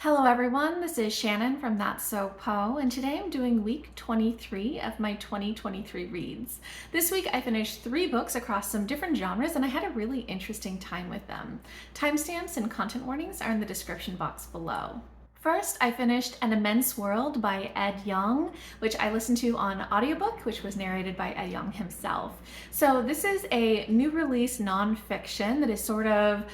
Hello everyone, this is Shannon from That's So Poe, and today I'm doing week 23 of my 2023 reads. This week I finished 3 books across some different genres and I had a really interesting time with them. Timestamps and content warnings are in the description box below. First, I finished An Immense World by Ed Yong, which I listened to on audiobook, which was narrated by Ed Yong himself. So this is a new release nonfiction that is sort of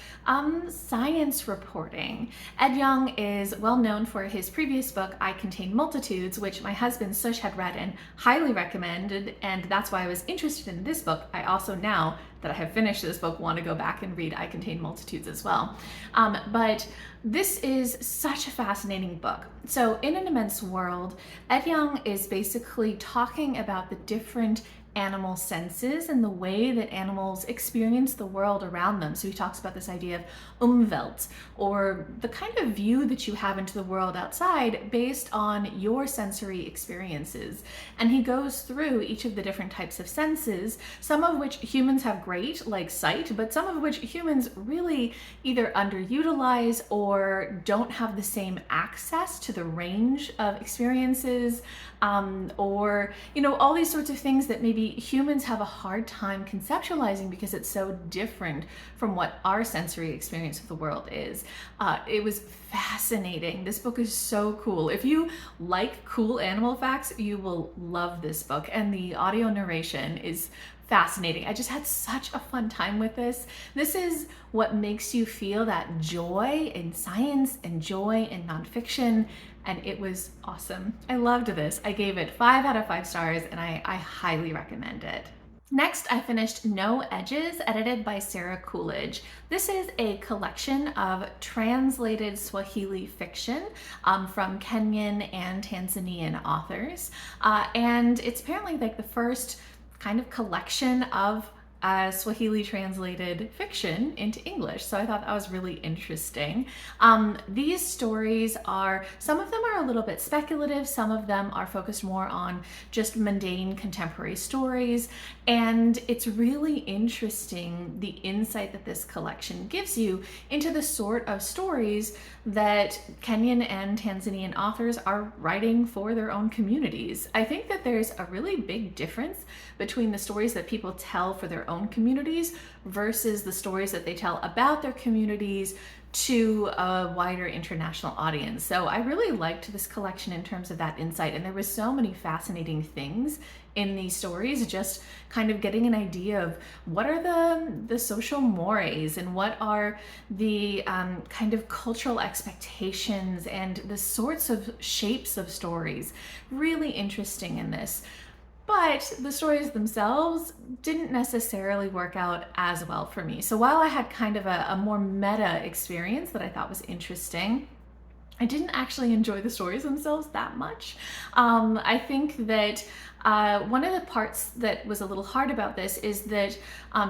science reporting. Ed Yong is well known for his previous book, I Contain Multitudes, which my husband Sush had read and highly recommended, and that's why I was interested in this book. I also now that I have finished this book want to go back and read I Contain Multitudes as well. But this is such a fascinating book. So in An Immense World, Ed Yong is basically talking about the different animal senses and the way that animals experience the world around them. So he talks about this idea of Umwelt, or the kind of view that you have into the world outside based on your sensory experiences. And he goes through each of the different types of senses, some of which humans have great, like sight, but some of which humans really either underutilize or don't have the same access to the range of experiences, or all these sorts of things that maybe humans have a hard time conceptualizing because it's so different from what our sensory experience of the world is. It was fascinating. This book is so cool. If you like cool animal facts, you will love this book, and the audio narration is fascinating. I just had such a fun time with this. This is what makes you feel that joy in science and joy in nonfiction, and it was awesome. I loved this. I gave it 5 out of 5 stars, and I highly recommend it. Next, I finished No Edges, edited by Sarah Coolidge. This is a collection of translated Swahili fiction from Kenyan and Tanzanian authors. And it's apparently like the first kind of collection of Swahili translated fiction into English. So I thought that was really interesting. These stories some of them are a little bit speculative, some of them are focused more on just mundane contemporary stories, and it's really interesting the insight that this collection gives you into the sort of stories that Kenyan and Tanzanian authors are writing for their own communities. I think that there's a really big difference between the stories that people tell for their own communities versus the stories that they tell about their communities to a wider international audience. So I really liked this collection in terms of that insight, and there was so many fascinating things in these stories, just kind of getting an idea of what are the social mores and what are the kind of cultural expectations and the sorts of shapes of stories. Really interesting in this. But the stories themselves didn't necessarily work out as well for me. So while I had kind of a more meta experience that I thought was interesting, I didn't actually enjoy the stories themselves that much. I think that one of the parts that was a little hard about this is that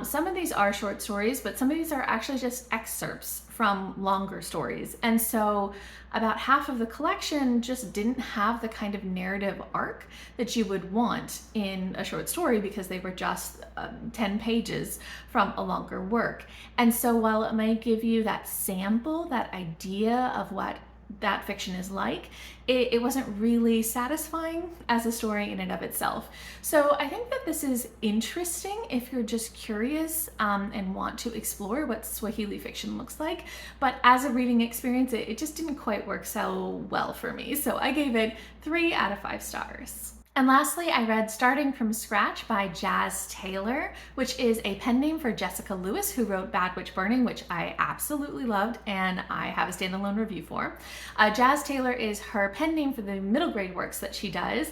some of these are short stories, but some of these are actually just excerpts from longer stories. And so about half of the collection just didn't have the kind of narrative arc that you would want in a short story because they were just 10 pages from a longer work. And so while it might give you that sample, that idea of what that fiction is like, it wasn't really satisfying as a story in and of itself. So I think that this is interesting if you're just curious and want to explore what Swahili fiction looks like, but as a reading experience, it just didn't quite work so well for me. So I gave it 3 out of 5 stars. And lastly, I read Starting from Scratch by Jazz Taylor, which is a pen name for Jessica Lewis, who wrote Bad Witch Burning, which I absolutely loved and I have a standalone review for. Jazz Taylor is her pen name for the middle grade works that she does.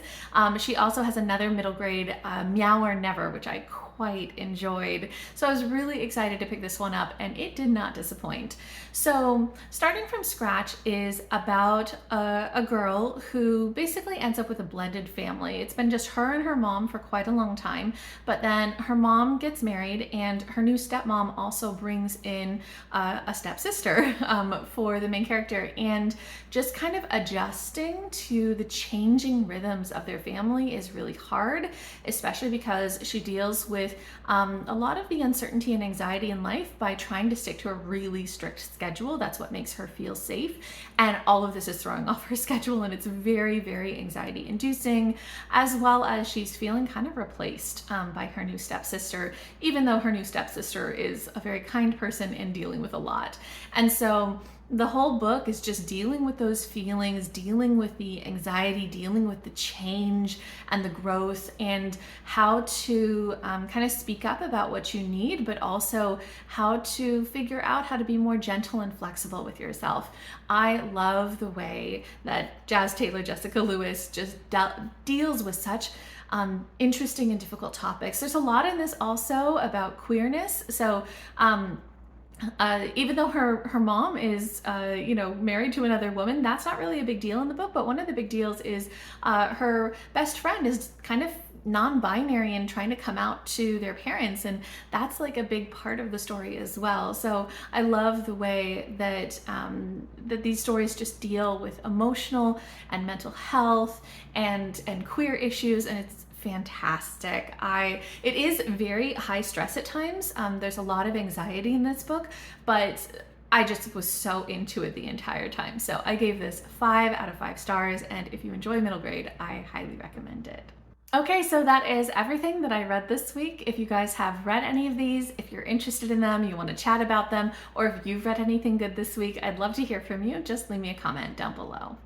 She also has another middle grade, Meow or Never, which I quite enjoyed. So I was really excited to pick this one up, and it did not disappoint. So Starting from Scratch is about a girl who basically ends up with a blended family. It's been just her and her mom for quite a long time, but then her mom gets married and her new stepmom also brings in a stepsister for the main character, and just kind of adjusting to the changing rhythms of their family is really hard, especially because she deals with with a lot of the uncertainty and anxiety in life by trying to stick to a really strict schedule. That's what makes her feel safe. And all of this is throwing off her schedule, and it's very, very anxiety inducing, as well as she's feeling kind of replaced by her new stepsister, even though her new stepsister is a very kind person and dealing with a lot. And so the whole book is just dealing with those feelings, dealing with the anxiety, dealing with the change and the growth, and how to kind of speak up about what you need, but also how to figure out how to be more gentle and flexible with yourself. I love the way that Jazz Taylor Jessica Lewis just deals with such interesting and difficult topics. There's a lot in this also about queerness. So even though her mom is, married to another woman, that's not really a big deal in the book. But one of the big deals is her best friend is kind of non-binary and trying to come out to their parents, and that's like a big part of the story as well. So I love the way that that these stories just deal with emotional and mental health and queer issues, and it's fantastic. It is very high stress at times. There's a lot of anxiety in this book, but I just was so into it the entire time. So I gave this 5 out of 5 stars, and if you enjoy middle grade, I highly recommend it. Okay, so that is everything that I read this week. If you guys have read any of these, if you're interested in them, you want to chat about them, or if you've read anything good this week, I'd love to hear from you. Just leave me a comment down below.